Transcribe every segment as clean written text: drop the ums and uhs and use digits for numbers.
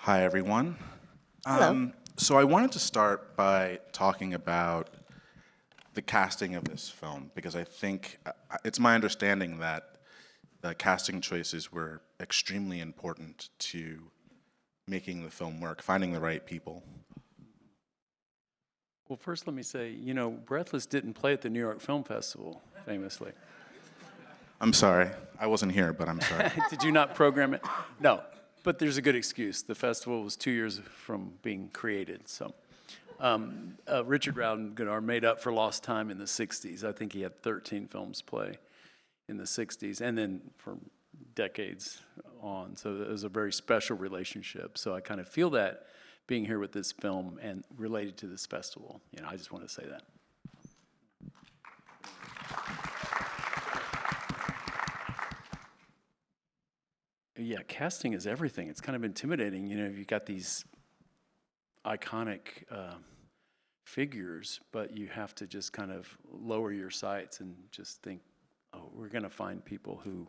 Hi, everyone. Hello. So I wanted to start by talking about the casting of this film, because I think it's my understanding that the casting choices were extremely important to making the film work, finding the right people. Well, first let me say, Breathless didn't play at the New York Film Festival, famously. I'm sorry, I wasn't here, but I'm sorry. Did you not program it? No, but there's a good excuse. The festival was 2 years from being created, so. Richard Godard made up for lost time in the 60s. I think he had 13 films play in the 60s, and then for decades on. So it was a very special relationship. So I kind of feel that being here with this film and related to this festival. I just want to say that. Yeah, casting is everything. It's kind of intimidating. You've got these iconic figures, but you have to just kind of lower your sights and just think, oh, we're going to find people who,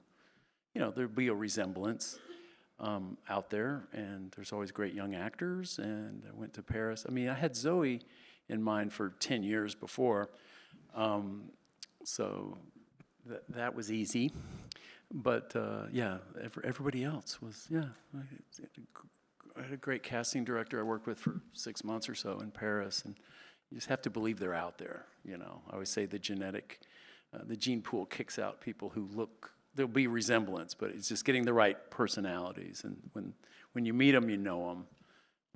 there'll be a resemblance out there, and there's always great young actors, and I went to Paris. I had Zoey in mind for 10 years before, so that was easy. But everybody else was, I had a great casting director I worked with for 6 months or so in Paris, and you just have to believe they're out there, I always say the gene pool kicks out people who look, there'll be resemblance, but it's just getting the right personalities, and when you meet them, you know them.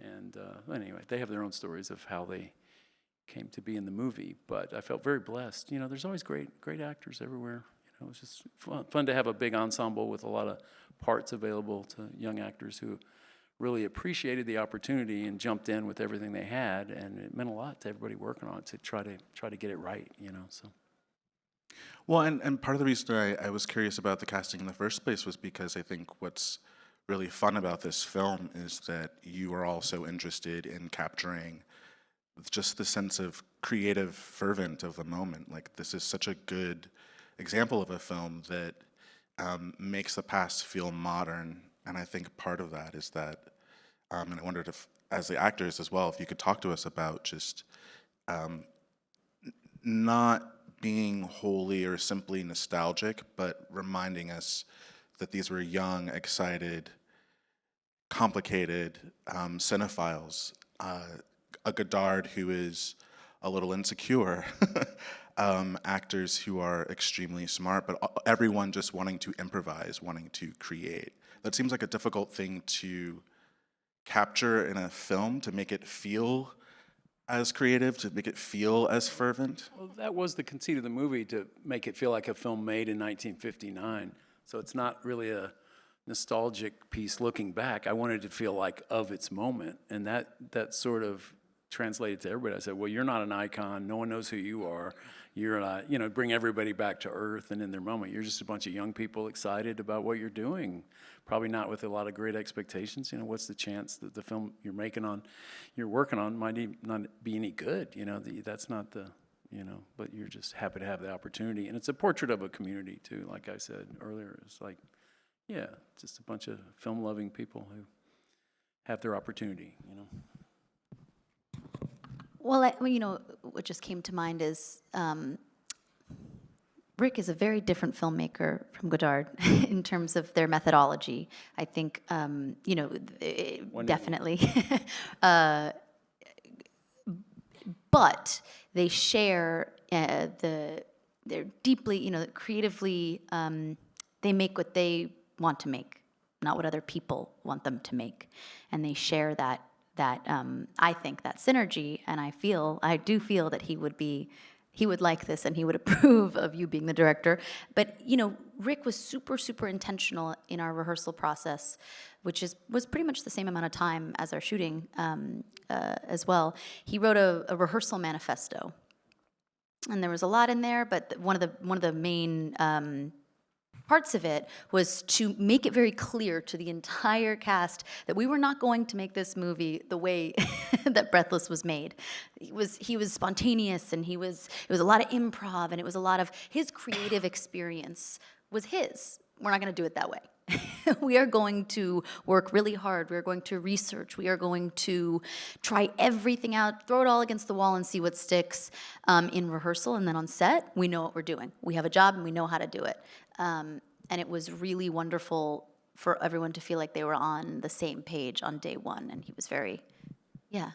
And anyway, they have their own stories of how they came to be in the movie, but I felt very blessed. There's always great actors everywhere. It was just fun to have a big ensemble with a lot of parts available to young actors who really appreciated the opportunity and jumped in with everything they had, and it meant a lot to everybody working on it to try to get it right, so. Well, and part of the reason I was curious about the casting in the first place was because I think what's really fun about this film is that you are also interested in capturing just the sense of creative fervent of the moment. Like, this is such a good example of a film that makes the past feel modern, and I think part of that is that, and I wondered if, as the actors as well, if you could talk to us about just not being wholly or simply nostalgic, but reminding us that these were young, excited, complicated cinephiles, a Godard who is a little insecure, actors who are extremely smart, but everyone just wanting to improvise, wanting to create. That seems like a difficult thing to capture in a film, to make it feel as creative, to make it feel as fervent. Well, that was the conceit of the movie, to make it feel like a film made in 1959. So it's not really a nostalgic piece looking back. I wanted it to feel like of its moment, and that sort of translated to everybody. I said, well, you're not an icon. No one knows who you are. You're not, bring everybody back to earth and in their moment. You're just a bunch of young people excited about what you're doing, probably not with a lot of great expectations. What's the chance that the film you're working on might not be any good? That's not the, but you're just happy to have the opportunity. And it's a portrait of a community too, like I said earlier. It's like, just a bunch of film-loving people who have their opportunity, Well, what just came to mind is Rick is a very different filmmaker from Godard in terms of their methodology. I think, definitely. But they share they're deeply, creatively, they make what they want to make, not what other people want them to make. And they share that I think that synergy, and I do feel that he would like this and he would approve of you being the director. But Rick was super, super intentional in our rehearsal process, which was pretty much the same amount of time as our shooting as well. He wrote a rehearsal manifesto, and there was a lot in there, but one of the main parts of it was to make it very clear to the entire cast that we were not going to make this movie the way that Breathless was made. He was spontaneous, and it was a lot of improv, and it was a lot of his creative experience was his. We're not going to do it that way. We are going to work really hard. We are going to research. We are going to try everything out, throw it all against the wall and see what sticks in rehearsal. And then on set, we know what we're doing. We have a job and we know how to do it. And it was really wonderful for everyone to feel like they were on the same page on day one. And he was very, yeah.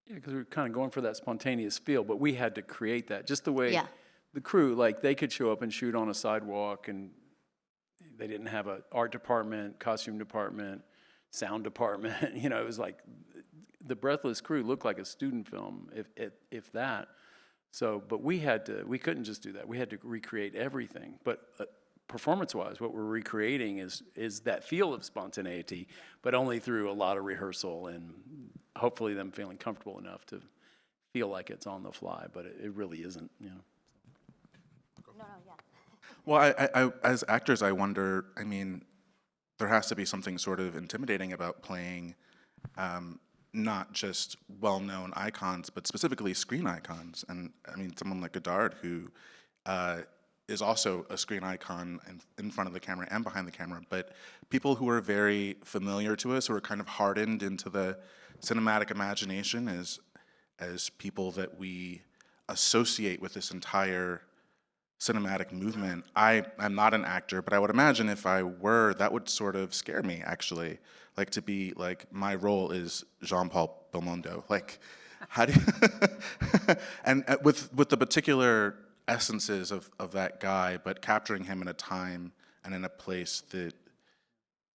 Yeah, because we were kind of going for that spontaneous feel, but we had to create that. Just the way Yeah. the crew, like, they could show up and shoot on a sidewalk, and they didn't have an art department, costume department, sound department. You know, it was like the Breathless crew looked like a student film, if that. So, but we couldn't just do that. We had to recreate everything. But performance-wise, what we're recreating is that feel of spontaneity, but only through a lot of rehearsal and hopefully them feeling comfortable enough to feel like it's on the fly, but it really isn't, you know. Well, I as actors, I wonder, I mean, there has to be something sort of intimidating about playing not just well-known icons, but specifically screen icons. And I mean, someone like Godard, who is also a screen icon in front of the camera and behind the camera, but people who are very familiar to us, who are kind of hardened into the cinematic imagination as people that we associate with this entire cinematic movement. I'm not an actor, but I would imagine if I were, that would sort of scare me, actually. Like, to be, like, my role is Jean-Paul Belmondo. Like, how do you... and with the particular essences of that guy, but capturing him in a time and in a place that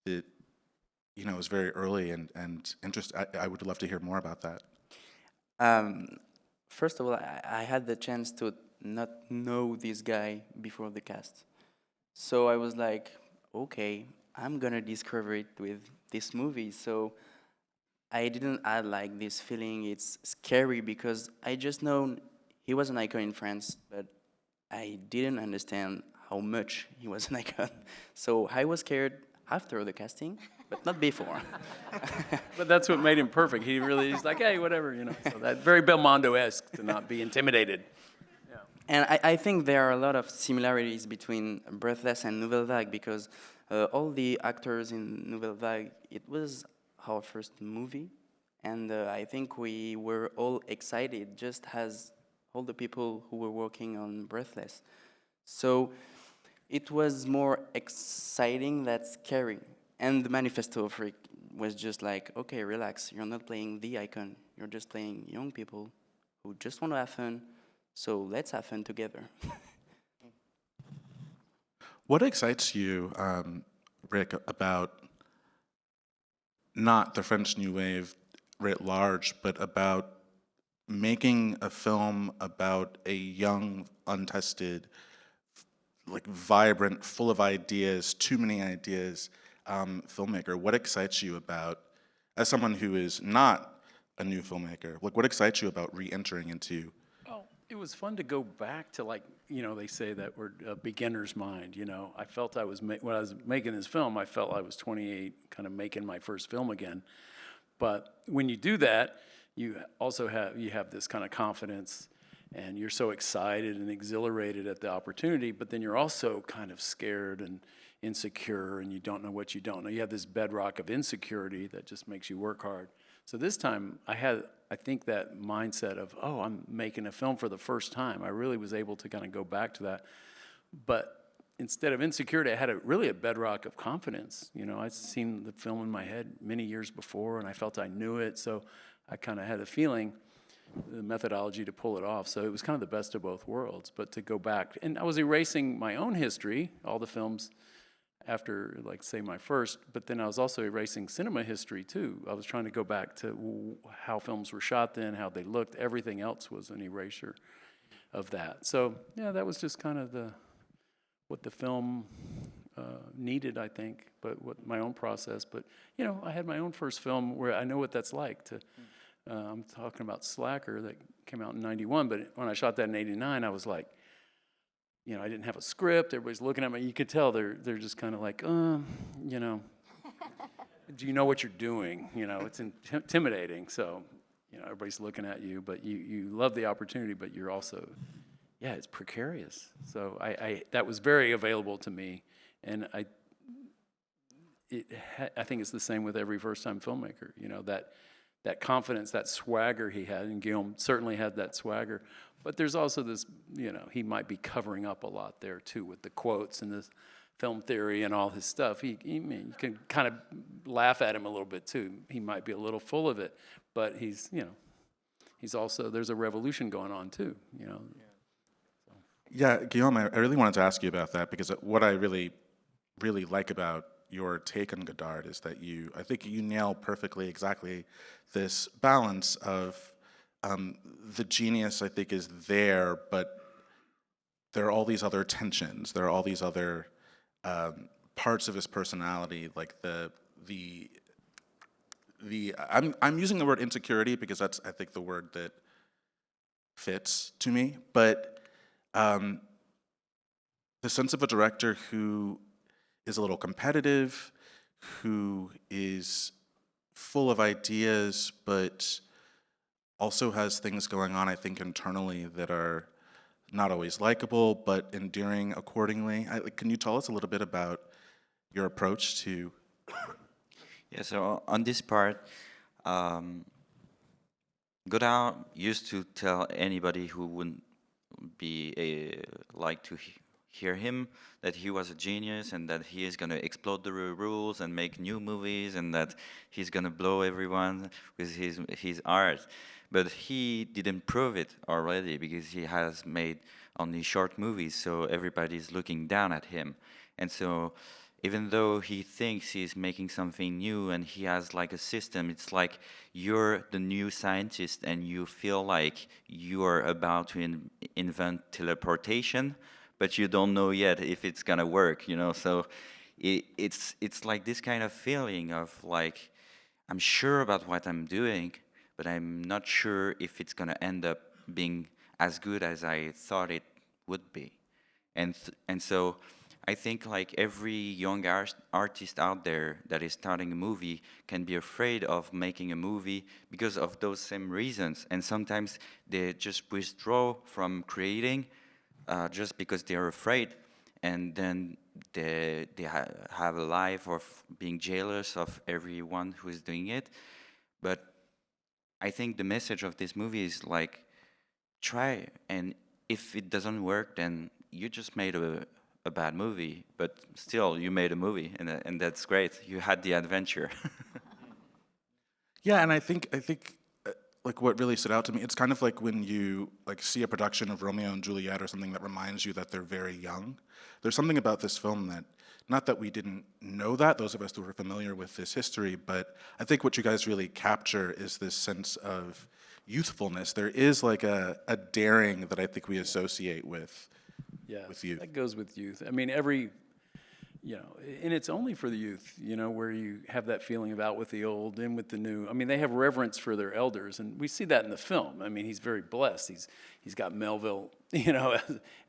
you know, is very early and interesting. I would love to hear more about that. First of all, I had the chance to not know this guy before the cast. So I was like, okay, I'm gonna discover it with this movie. So I didn't add like this feeling, it's scary, because I just know he was an icon in France, but I didn't understand how much he was an icon. So I was scared after the casting, but not before. But that's what made him perfect. He's like, hey, whatever, you know. So that very Belmondo-esque, to not be intimidated. And I think there are a lot of similarities between Breathless and Nouvelle Vague, because all the actors in Nouvelle Vague, it was our first movie, and I think we were all excited, just as all the people who were working on Breathless. So it was more exciting than scary. And the manifesto for it was just like, okay, relax, you're not playing the icon, you're just playing young people who just want to have fun. So let's have fun together. What excites you, Rick, about not the French New Wave writ large, but about making a film about a young, untested, like vibrant, full of ideas, too many ideas filmmaker? What excites you about, as someone who is not a new filmmaker, like what excites you about re-entering into? It was fun to go back to, like, you know, they say that we're a beginner's mind, you know. I felt I was, when I was making this film, I felt I was 28, kind of making my first film again. But when you do that, you also have this kind of confidence, and you're so excited and exhilarated at the opportunity, but then you're also kind of scared and insecure, and you don't know what you don't know. You have this bedrock of insecurity that just makes you work hard. So this time, I think that mindset of, oh, I'm making a film for the first time. I really was able to kind of go back to that. But instead of insecurity, I had really a bedrock of confidence. You know, I'd seen the film in my head many years before, and I felt I knew it, so I kind of had a feeling, the methodology to pull it off. So it was kind of the best of both worlds. But to go back, and I was erasing my own history, all the films after, like, say, my first, but then I was also erasing cinema history, too. I was trying to go back to how films were shot then, how they looked. Everything else was an erasure of that. So, yeah, that was just kind of what the film needed, I think, but what my own process. But, you know, I had my own first film where I know what that's like to, I'm talking about Slacker that came out in '91, but when I shot that in '89, I was like, you know, I didn't have a script. Everybody's looking at me. You could tell they're just kind of like, you know, do you know what you're doing? You know, it's intimidating. So, you know, everybody's looking at you, but you love the opportunity, but you're also yeah, it's precarious. So I that was very available to me, and I think it's the same with every first-time filmmaker. You know, that confidence, that swagger he had, and Guillaume certainly had that swagger. But there's also this, you know, he might be covering up a lot there too with the quotes and the film theory and all his stuff. I mean, you can kind of laugh at him a little bit too. He might be a little full of it, but he's, you know, he's also, there's a revolution going on too, you know. Yeah, Guillaume, I really wanted to ask you about that because what I really, really like about your take on Godard is that I think you nail perfectly exactly this balance of the genius, I think, is there, but there are all these other tensions. There are all these other parts of his personality, like I'm using the word insecurity because that's, I think, the word that fits to me, but the sense of a director who is a little competitive, who is full of ideas, but also has things going on, I think, internally that are not always likable, but endearing accordingly. Can you tell us a little bit about your approach to? Yeah, so on this part, Godard used to tell anybody who wouldn't be like to hear him that he was a genius and that he is going to explode the rules and make new movies and that he's going to blow everyone with his art. But he didn't prove it already because he has made only short movies, so everybody's looking down at him. And so even though he thinks he's making something new and he has like a system, it's like you're the new scientist and you feel like you are about to invent teleportation, but you don't know yet if it's gonna work, you know? So it's like this kind of feeling of like, I'm sure about what I'm doing, but I'm not sure if it's gonna end up being as good as I thought it would be. And so I think like every young artist out there that is starting a movie can be afraid of making a movie because of those same reasons. And sometimes they just withdraw from creating just because they're afraid. And then they have a life of being jealous of everyone who is doing it. But I think the message of this movie is like, try, and if it doesn't work, then you just made a bad movie, but still you made a movie, and that's great. You had the adventure. Yeah, and I think like what really stood out to me, it's kind of like when you like see a production of Romeo and Juliet or something that reminds you that they're very young. There's something about this film that, not that we didn't know that, those of us who were familiar with this history, but I think what you guys really capture is this sense of youthfulness. There is like a daring that I think we associate with youth. That goes with youth. I mean, you know, and it's only for the youth, you know, where you have that feeling of out with the old, in with the new. I mean, they have reverence for their elders, and we see that in the film. I mean, he's very blessed. He's got Melville, you know,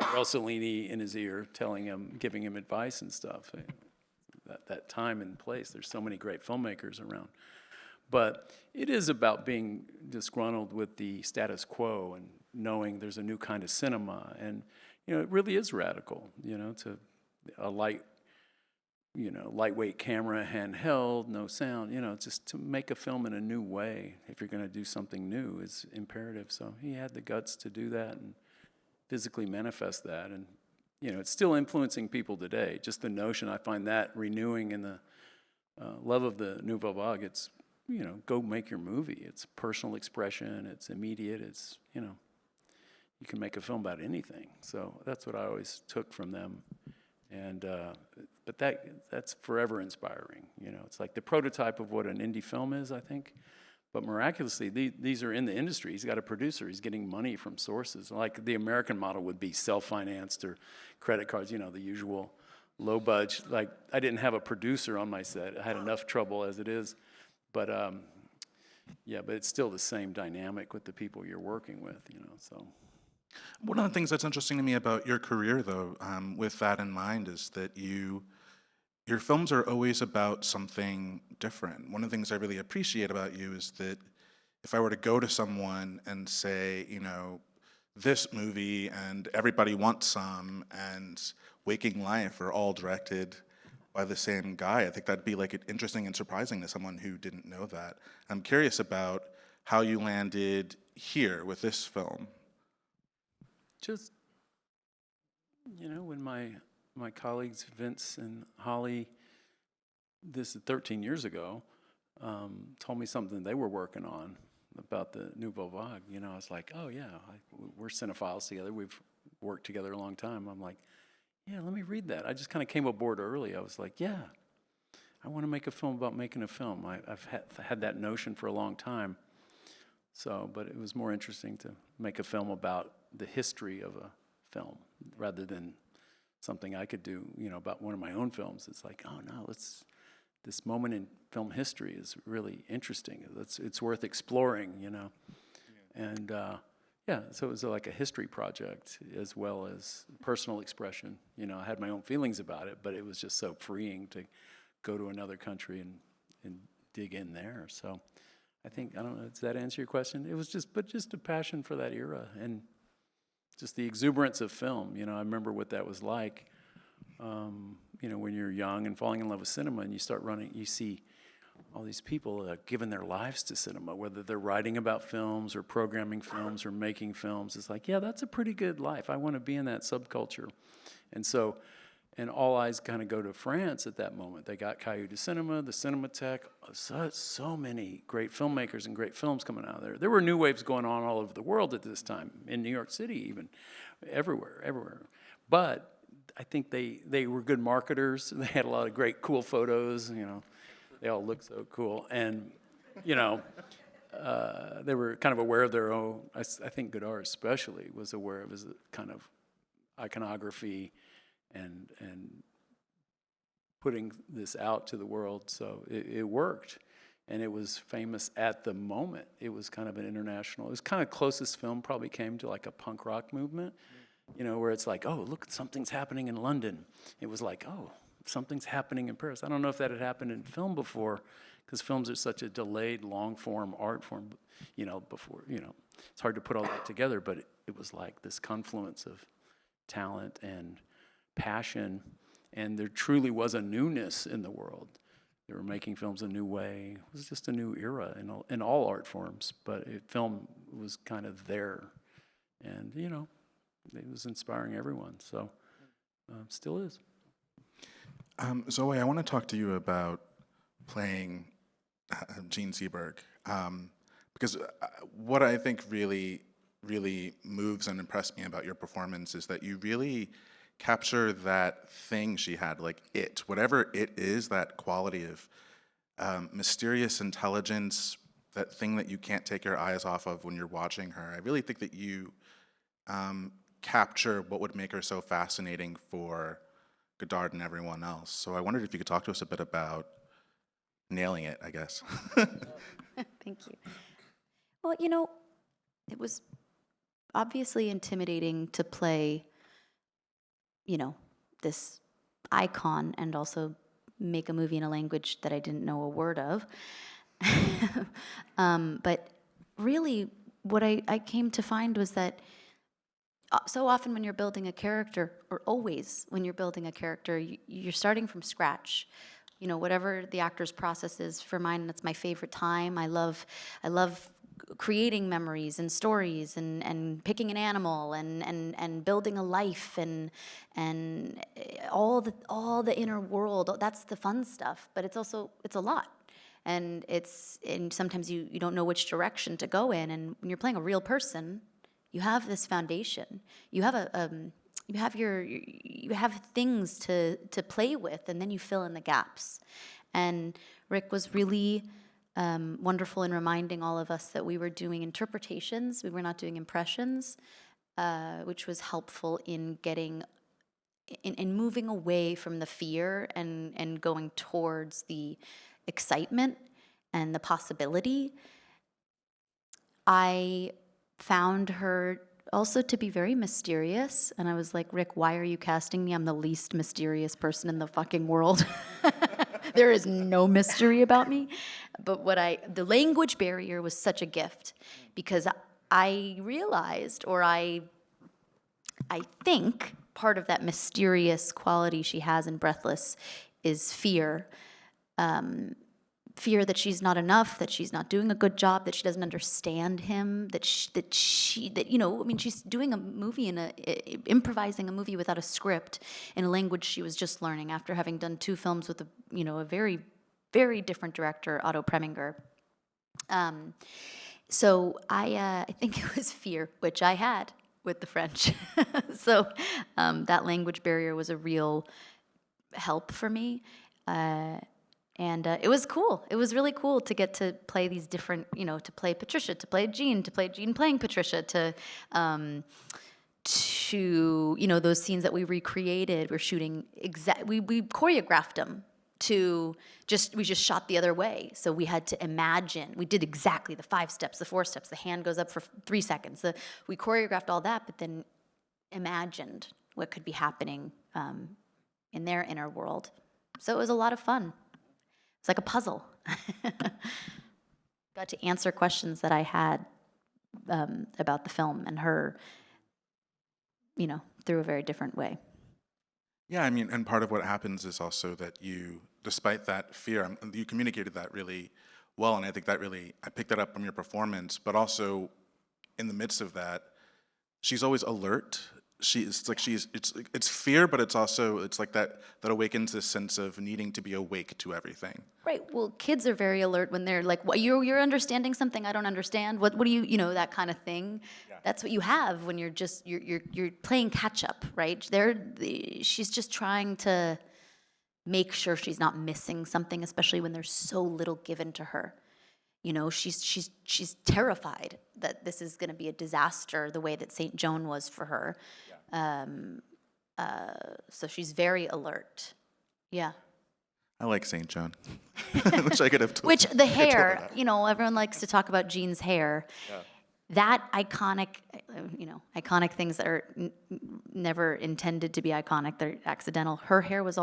Rossellini in his ear, telling him, giving him advice and stuff. That time and place. There's so many great filmmakers around. But it is about being disgruntled with the status quo and knowing there's a new kind of cinema. And, you know, it really is radical, you know, to a lightweight camera, handheld, no sound, you know, just to make a film in a new way, if you're going to do something new, is imperative. So he had the guts to do that and physically manifest that. And, you know, it's still influencing people today. Just the notion, I find that renewing in the love of the Nouvelle Vague. It's, you know, go make your movie. It's personal expression. It's immediate. It's, you know, you can make a film about anything. So that's what I always took from them. And but that's forever inspiring. You know, it's like the prototype of what an indie film is, I think. But miraculously, these are in the industry. He's got a producer. He's getting money from sources. Like the American model would be self-financed or credit cards, you know, the usual low budget. Like I didn't have a producer on my set. I had enough trouble as it is. But yeah, but it's still the same dynamic with the people you're working with, you know, so. One of the things that's interesting to me about your career, though, with that in mind, is that your films are always about something different. One of the things I really appreciate about you is that if I were to go to someone and say, you know, this movie and Everybody Wants Some and Waking Life are all directed by the same guy. I think that'd be like interesting and surprising to someone who didn't know that. I'm curious about how you landed here with this film. Just, when my colleagues Vince and Holly, this is 13 years ago, told me something they were working on about the Nouvelle Vague. I was like, oh yeah, we're cinephiles together. We've worked together a long time. I'm like, yeah, let me read that. I just kind of came aboard early. I was like, yeah, I want to make a film about making a film. I've had that notion for a long time. So, but it was more interesting to make a film about the history of a film rather than something I could do, about one of my own films. It's like, oh no, this moment in film history is really interesting. It's worth exploring, And so it was like a history project as well as personal expression. I had my own feelings about it, but it was just so freeing to go to another country and dig in there. So I don't know, does that answer your question? It was just a passion for that era and just the exuberance of film. I remember what that was like. When you're young and falling in love with cinema and you start running, you see all these people giving their lives to cinema, whether they're writing about films or programming films or making films. It's like, yeah, that's a pretty good life. I want to be in that subculture. And all eyes kind of go to France at that moment. They got Cahiers du Cinema, the Cinematheque, so many great filmmakers and great films coming out of there. There were new waves going on all over the world at this time, in New York City even, everywhere. But I think they were good marketers. They had a lot of great, cool photos. They all looked so cool, and they were kind of aware of their own. I think Godard especially was aware of his kind of iconography and putting this out to the world. So it worked, and it was famous at the moment. It was kind of an international. It was kind of closest film probably came to like a punk rock movement. Where it's like, oh, look, something's happening in London. It was like, oh, something's happening in Paris. I don't know if that had happened in film before, because films are such a delayed, long-form art form, before, it's hard to put all that together, but it was like this confluence of talent and passion, and there truly was a newness in the world. They were making films a new way. It was just a new era in all art forms, but film was kind of there, and, it was inspiring everyone, so still is. Zoey, I want to talk to you about playing Jean Seberg, because what I think really, really moves and impressed me about your performance is that you really capture that thing she had, like whatever it is, that quality of mysterious intelligence, that thing that you can't take your eyes off of when you're watching her. I really think that you capture what would make her so fascinating for Godard and everyone else. So I wondered if you could talk to us a bit about nailing it, I guess. Thank you. Well, it was obviously intimidating to play, this icon and also make a movie in a language that I didn't know a word of. But really, what I came to find was that so often when you're building a character, or always when you're building a character, you're starting from scratch. Whatever the actor's process is. For mine, that's my favorite time. I love creating memories and stories and picking an animal and building a life and all the inner world. That's the fun stuff. But it's a lot. And sometimes you don't know which direction to go in. And when you're playing a real person, you have this foundation. You have you have things to play with, and then you fill in the gaps. And Rick was really wonderful in reminding all of us that we were doing interpretations. We were not doing impressions, which was helpful in moving away from the fear and going towards the excitement and the possibility. I found her also to be very mysterious, and I was like, Rick, why are you casting me? I'm the least mysterious person in the fucking world. There is no mystery about me. But the language barrier was such a gift, because I realized, or I think part of that mysterious quality she has in Breathless is fear. Fear that she's not enough, that she's not doing a good job, that she doesn't understand him, she's doing a movie improvising a movie without a script in a language she was just learning after having done 2 films with a very, very different director, Otto Preminger. So I think it was fear, which I had with the French. So that language barrier was a real help for me. And it was cool. It was really cool to get to play these different, to play Patricia, to play Jean playing Patricia, to those scenes that we recreated. We're shooting we choreographed them we just shot the other way. So we had to imagine. We did exactly the 5 steps, the 4 steps. The hand goes up for 3 seconds. We choreographed all that, but then imagined what could be happening in their inner world. So it was a lot of fun. It's like a puzzle. Got to answer questions that I had about the film and her, through a very different way. Yeah, I mean, and part of what happens is also that you, despite that fear, you communicated that really well, and I think that really, I picked that up from your performance, but also in the midst of that, she's always alert. It's fear, but it's like that awakens this sense of needing to be awake to everything. Right. Well, kids are very alert when they're like, "What, you're understanding something I don't understand. What do you that kind of thing." Yeah. That's what you have when you're just you're playing catch up, right? She's just trying to make sure she's not missing something, especially when there's so little given to her. She's terrified that this is going to be a disaster, the way that St. Joan was for her. Yeah. So she's very alert. Yeah. I like St. Joan. I wish I could have told Which the hair, everyone likes to talk about Jean's hair. Yeah. That iconic things that are never intended to be iconic, they're accidental. Her hair was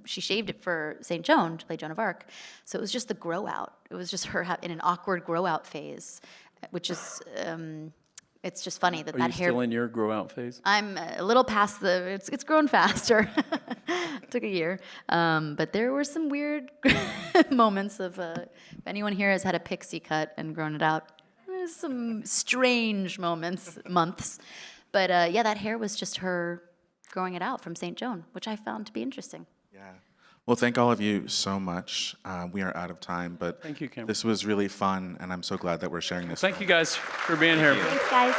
she shaved it for St. Joan to play Joan of Arc. So it was just the grow out. It was just her in an awkward grow out phase, which is, it's just funny that Are that you hair. Still in your grow out phase? I'm a little past it's grown faster. Took a year. But there were some weird moments of, if anyone here has had a pixie cut and grown it out, there's some strange months. But that hair was just her growing it out from St. Joan, which I found to be interesting. Yeah. Well, thank all of you so much. We are out of time, but thank you, Cameron. This was really fun, and I'm so glad that we're sharing this. Thank you guys for being here. Thanks, guys.